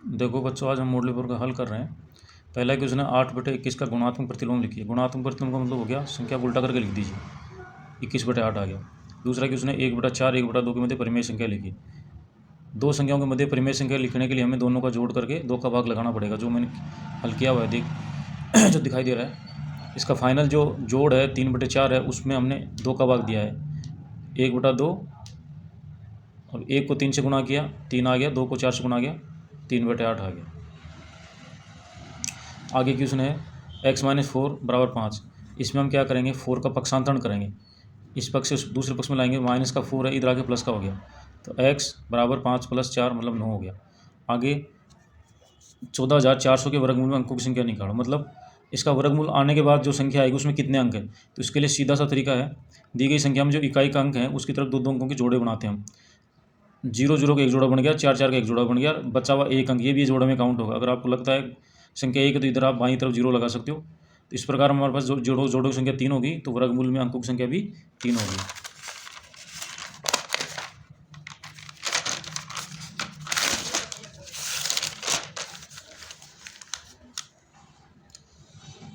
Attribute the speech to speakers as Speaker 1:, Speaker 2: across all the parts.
Speaker 1: देखो बच्चों, आज हम मॉडल पेपर का हल कर रहे हैं। पहला क्वेश्चन है 8/21 का गुणात्मक प्रतिलोम लिखिए। गुणात्मक प्रतिलोम का मतलब हो गया संख्या को उल्टा करके लिख दीजिए, 21/8 आ गया। दूसरा क्वेश्चन है 1/4 1/2 के मध्य परिमेय संख्या लिखिए। दो संख्याओं के मध्य परिमेय संख्या लिखने के लिए हमें दोनों का जोड़ करके 2 का भाग लगाना पड़ेगा, जो मैंने हल किया हुआ है देख जो दिखाई दे रहा है। इसका फाइनल जो जोड़ है 3/4 है, उसमें हमने 2 का भाग दिया है 1/2, और 1 को 3 से गुणा किया 3 आ गया, 2 को 4 से गुणा गया 3/8 आ गया। आगे क्वेश्चन है x-4 = 5। इसमें हम क्या करेंगे, 4 का पक्षांतरण करेंगे, इस पक्ष से दूसरे पक्ष में लाएंगे। माइनस का 4 है, इधर आके प्लस का हो गया, तो x = 5 + 4 मतलब 9 हो गया। आगे 14,400 के वर्गमूल में अंकों की संख्या निकालो। मतलब इसका वर्गमूल आने के बाद जो संख्या आएगी उसमें कितने अंक हैं, तो इसके लिए सीधा सा तरीका है, दी गई संख्या में जो इकाई का अंक है उसकी तरफ दो अंकों के जोड़े बनाते हैं हम। 0 का एक जोड़ा बन गया, 4 का एक जोड़ा बन गया, बचा हुआ एक अंक, ये भी जोड़े में काउंट होगा। अगर आपको लगता है संख्या 1 है तो इधर आप बाईं तरफ 0 लगा सकते हो। तो इस प्रकार हमारे पास जोड़ों की संख्या 3 होगी, तो वर्गमूल में अंकों की संख्या भी 3 होगी।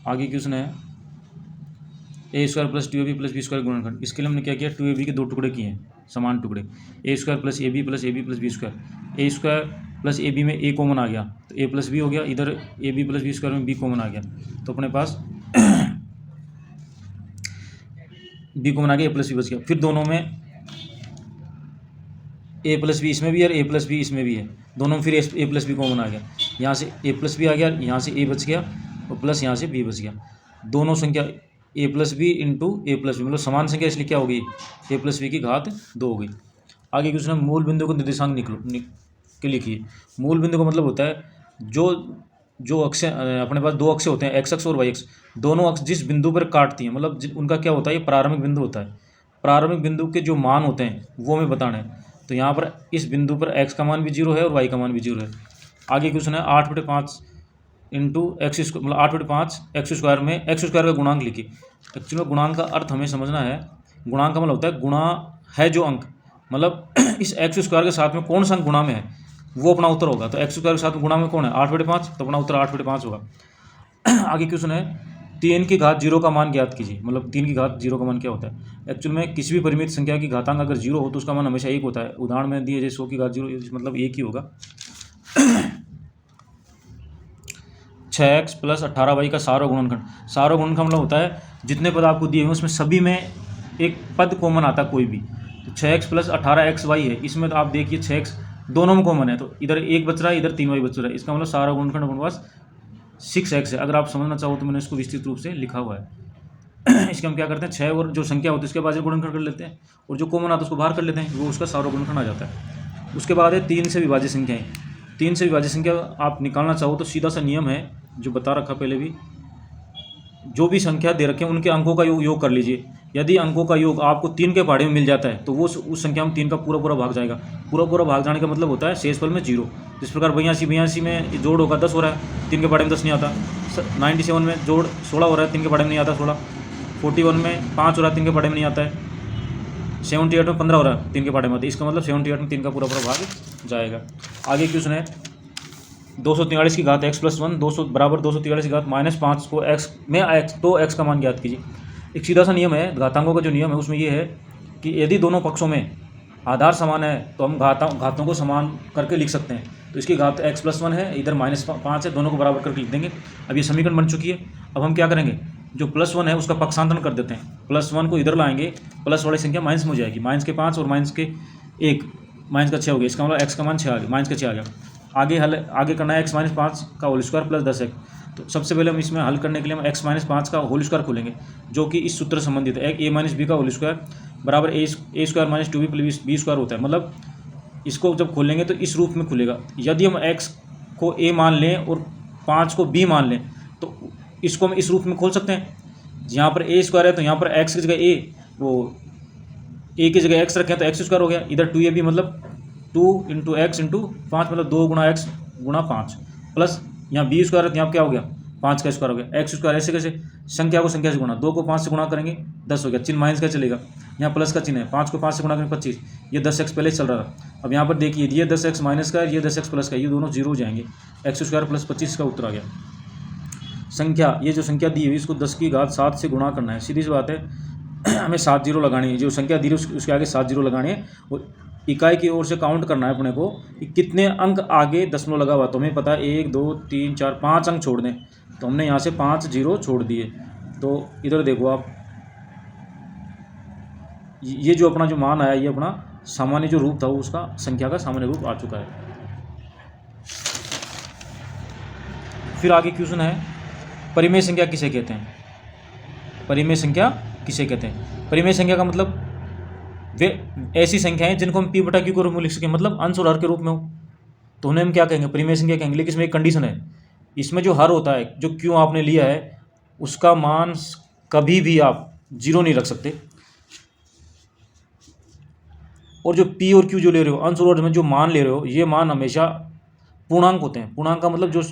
Speaker 1: आगे क्वेश्चन है a² + 2ab + b² गुणनखंड। इसके लिए हमने क्या किया, 2ab के 2 टुकड़े किए हैं, समान टुकड़े, a² + ab + ab + b²। a² + ab में a कॉमन आ गया तो a + b हो गया, इधर ab + b² में b कॉमन आ गया, तो अपने पास b कॉमन आ गया, a + b बच गया। फिर दोनों में a + b इसमें भी है और a + b इसमें भी है, दोनों में फिर a + b कॉमन आ गया, यहाँ से a + b आ गया, यहाँ से a बच गया और प्लस यहाँ से b बच गया। दोनों संख्या a + b × a + b मतलब समान संख्या, इसलिए क्या होगी, a + b की घात 2 हो गई। आगे क्वेश्चन है मूल बिंदु को निर्देशांक के लिखिए। मूल बिंदु का मतलब होता है जो अक्ष अपने पास 2 अक्ष होते हैं, x अक्ष और y अक्ष, दोनों अक्ष जिस बिंदु पर काटती हैं, मतलब उनका क्या होता है, ये प्रारंभिक बिंदु होता है। प्रारंभिक बिंदु के जो मान होते हैं वो हमें बताना है। तो यहाँ पर इस बिंदु पर x का मान भी 0 है और y का मान भी 0 है। आगे क्वेश्चन है 8/5 × x², मतलब 8/5 x² में x² का गुणांक लिखिए। एक्चुअली गुणांक का अर्थ हमें समझना है। गुणांक का मतलब होता है गुणा है जो अंक, मतलब इस x² के साथ में कौन सा अंक गुणा में है वो अपना उत्तर होगा। तो x² के साथ में गुणा में कौन है, 8/5, तो अपना उत्तर 8/5 होगा। आगे क्वेश्चन है 3 की घात 0 का मान ज्ञात कीजिए। मतलब 3 की घात 0 का मान क्या होता है। एक्चुअल में किसी भी परिमित संख्या की घातांक अगर 0 हो तो उसका मान हमेशा 1 होता है। उदाहरण में दिए जैसे 100 की घात 0, मतलब 1 ही होगा। 6x + 18y का सारो गुणनखंड। सारो गुणनखंड मतलब होता है जितने पद आपको दिए हुए उसमें सभी में एक पद कॉमन आता है कोई भी। तो 6x + 18xy है, इसमें तो आप देखिए 6x दोनों में कॉमन है, तो इधर 1 बच रहा है, इधर 3y बच रहा है, इसका मतलब सारा गुणनखंड अपने पास 6x है। अगर आप समझना चाहो तो मैंने इसको विस्तृत रूप से लिखा हुआ है। इसके हम क्या करते हैं, 6 और जो संख्या होती है उसके बाद गुणनखंड कर लेते हैं, और जो कॉमन आता है उसको बाहर कर लेते हैं, वो उसका सारा गुणनखंड आ जाता है। उसके बाद है 3 से विभाज्य संख्याएं। 3 से विभाज्य संख्या आप निकालना चाहो तो सीधा सा नियम है जो बता रखा पहले भी, जो भी संख्या दे रखे हैं उनके अंकों का योग कर लीजिए। यदि अंकों का योग आपको 3 के पहाड़े में मिल जाता है तो वो उस संख्या में 3 का पूरा भाग जाएगा। पूरा भाग जाने का मतलब होता है शेषफल में 0। जिस प्रकार 82 में जोड़ होगा 10 हो रहा है, 3 के पहाड़े में 10 नहीं आता। 97 में जोड़ 16 हो रहा है, 3 के पहाड़े में नहीं आता 16। 41 में 5 हो रहा है, 3 के पहाड़े में नहीं आता है। 78 में 15 हो रहा है, 3 के पहाड़े में आता है। इसका मतलब 78 में 3 का पूरा भाग जाएगा। आगे क्वेश्चन है 243 की घात x + 1 200 = 243 की घात -5 को x में x का मान ज्ञात कीजिए। एक सीधा सा नियम है, घातांकों का जो नियम है उसमें ये है कि यदि दोनों पक्षों में आधार समान है तो हम घातों को समान करके लिख सकते हैं। तो इसकी घात x + 1 है, इधर -5 है, दोनों को बराबर करके लिख देंगे। अब ये समीकरण बन चुकी है। अब हम क्या करेंगे, जो +1 है उसका पक्षांतरण कर देते हैं। +1 को इधर लाएंगे, प्लस वाली संख्या माइनस में हो जाएगी, -5 और -1 -6 हो गया, इसका मतलब x का मान 6 आ गया, -6 आ गया। आगे करना है x - 5 का होल स्क्वायर + 10x। तो सबसे पहले हम इसमें हल करने के लिए हम x - 5 का होल स्क्वायर खोलेंगे, जो कि इस सूत्र से संबंधित है। a - b का होल स्क्वायर बराबर a² - 2b + b² होता है। मतलब इसको जब खोलेंगे तो इस रूप में खुलेगा। यदि हम x को a मान लें और 5 को b मान लें तो इसको हम इस रूप में खोल सकते हैं। यहाँ पर a² है तो यहाँ पर x की जगह a की जगह x रखें तो x² हो गया। इधर 2ab मतलब 2 × x × 5 मतलब 2 × x × 5 प्लस यहाँ b² है तो यहाँ क्या हो गया 5 का स्क्वायर हो गया। एक्स स्क्वायर ऐसे कैसे, संख्या को संख्या से गुणा, 2 को 5 से गुणा करेंगे 10 हो गया, चिन्ह माइनस का चलेगा, यहाँ प्लस का चिन्ह है, 5 को 5 से गुणा करेंगे 25, ये 10x पहले चल रहा था। अब यहाँ पर देखिए ये 10x माइनस का, ये 10x प्लस का, ये दोनों जीरो हो जाएंगे, एक्स स्क्वायर प्लस 25 का उत्तर आ गया। संख्या, ये जो संख्या दी हुई इसको 10 की घात 7 से गुणा करना है, सीधी सी बात है। हमें 7 जीरो लगानी है, जो संख्या दी हुई उसके आगे 7 जीरो लगानी है, और इकाई की ओर से काउंट करना है अपने को कि कितने अंक आगे दशमलव लगा हुआ। तो हमें पता है 1 2 3 4 5 अंक छोड़ दें, तो हमने यहाँ से 5 जीरो छोड़ दिए। तो इधर देखो आप, ये जो अपना जो मान आया, ये अपना सामान्य जो रूप था वो उसका संख्या का सामान्य रूप आ चुका है। फिर आगे क्वेश्चन है, परिमेय संख्या किसे कहते हैं? परिमेय संख्या किसे कहते हैं? परिमेय संख्या का मतलब वे ऐसी संख्याएं जिनको हम p बटा q के रूप में लिख सकें, मतलब अंश और हर के रूप में हो, तो उन्हें हम क्या कहेंगे? परिमेय संख्या कहेंगे। लेकिन इसमें एक कंडीशन है, इसमें जो हर होता है, जो q आपने लिया है, उसका मान कभी भी आप जीरो नहीं रख सकते, और जो p और q जो ले रहे हो, अंश और हर में जो मान ले रहे हो, ये मान हमेशा पूर्णांक होते हैं। पूर्णांक का मतलब जो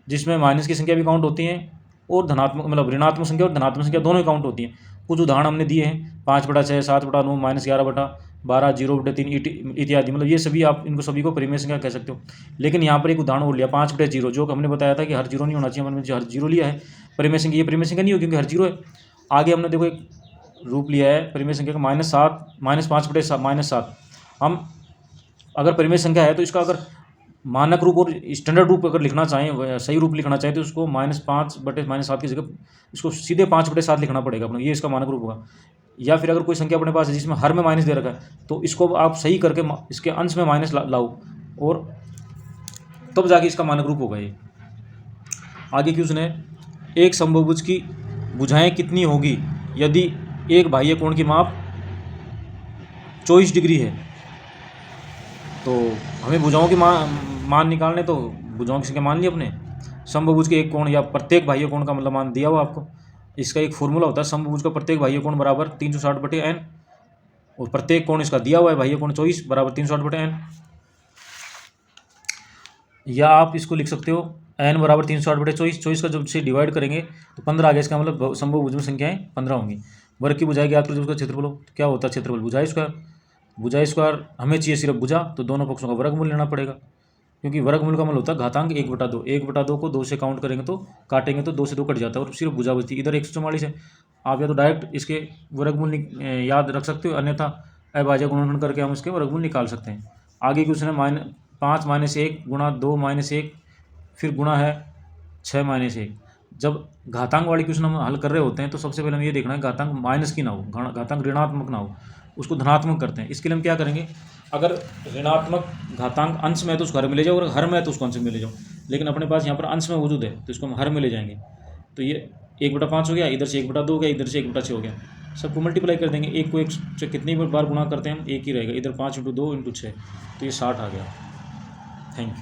Speaker 1: जिसमें माइनस की संख्या भी काउंट होती है, और धनात्मक मतलब ऋणात्मक संख्या और धनात्मक संख्या दोनों ही काउंट होती हैं। कुछ उदाहरण हमने दिए हैं, 5/6, 7/9, -11/12, 0/3 इत्यादि, मतलब ये सभी आप इनको सभी को परिमेय संख्या कह सकते हो। लेकिन यहाँ पर एक उदाहरण और लिया 5/0, जो हमने बताया था कि हर जीरो नहीं होना चाहिए, हमने जो हर जीरो लिया है परिमेय संख्या, ये परिमेय संख्या नहीं हो क्योंकि हर जीरो है। आगे हमने देखो एक रूप लिया है परिमेय संख्या का -5/7। हम अगर परिमेय संख्या है तो इसका अगर मानक रूप और स्टैंडर्ड रूप अगर लिखना चाहें, सही रूप लिखना चाहें, तो उसको -5/-7 की जगह इसको सीधे 5/7 लिखना पड़ेगा अपना, ये इसका मानक रूप होगा। या फिर अगर कोई संख्या अपने पास है जिसमें हर में माइनस दे रखा है, तो इसको आप सही करके इसके अंश में माइनस लाओ, और तब जाके इसका मानक रूप होगा ये। आगे क्वेश्चन है, एक समबाहुभुज की भुजाएं कितनी होगी यदि एक बाह्य कोण की माप 24 डिग्री है? तो हमें भुजाओं की मान निकालने, तो भुजाओं की संख्या मान ली अपने। समबाहुभुज के एक कोण या प्रत्येक बाह्य कोण का मतलब मान दिया हुआ आपको। इसका एक फॉर्मूला होता है, समबाहुभुज का प्रत्येक बाह्य कोण बराबर 360/n, और प्रत्येक कोण इसका दिया हुआ है बाह्य कोण 24 बराबर 360/n। या आप इसको लिख सकते हो n बराबर 360/24। 24 का जब से डिवाइड करेंगे तो 15 आ गया, इसका मतलब समबाहुभुज में संख्याएं 15 होंगी। वर्ग की भुजाएं ज्ञात करो जब उसका क्षेत्रफल हो, तो क्या होता है क्षेत्रफल? भुजा स्क्वायर। भुजा स्क्वायर हमें चाहिए सिर्फ भुजा, तो दोनों पक्षों का वर्गमूल लेना पड़ेगा, क्योंकि वर्गमूल का मतलब होता है घातांक 1/2। 1/2 को 2 से काउंट करेंगे तो काटेंगे तो 2 से 2 कट जाता है, और सिर्फ भुजा बचती है। इधर 144 है, आप या तो डायरेक्ट इसके वर्गमूल याद रख सकते हो, अन्यथा अभाज्य गुणनखंड करके हम इसके वर्गमूल निकाल सकते हैं। आगे क्वेश्चन है 5 - 1 गुणा 2 - 1, फिर गुणा है 6 - 1। जब घातांक वाले क्वेश्चन हम हल कर रहे होते हैं तो सबसे पहले हमें ये देखना है घातांक माइनस की ना हो, घातांक ऋणात्मक ना हो, उसको धनात्मक करते हैं। इसके लिए हम क्या करेंगे, अगर ऋणात्मक घातांक अंश में है तो उसको हर में ले जाओ, और हर में है तो उसको अंश में ले जाओ। लेकिन अपने पास यहाँ पर अंश में मौजूद है तो इसको हम हर में ले जाएंगे। तो ये 1/5 हो गया, इधर से 1/2 हो गया, इधर से 1/6 हो गया। सबको मल्टीप्लाई कर देंगे, एक को एक से कितनी बार गुणा करते हैं हम, एक ही रहेगा। इधर 5 × 2 × 6, तो ये 60 आ गया। Thank you.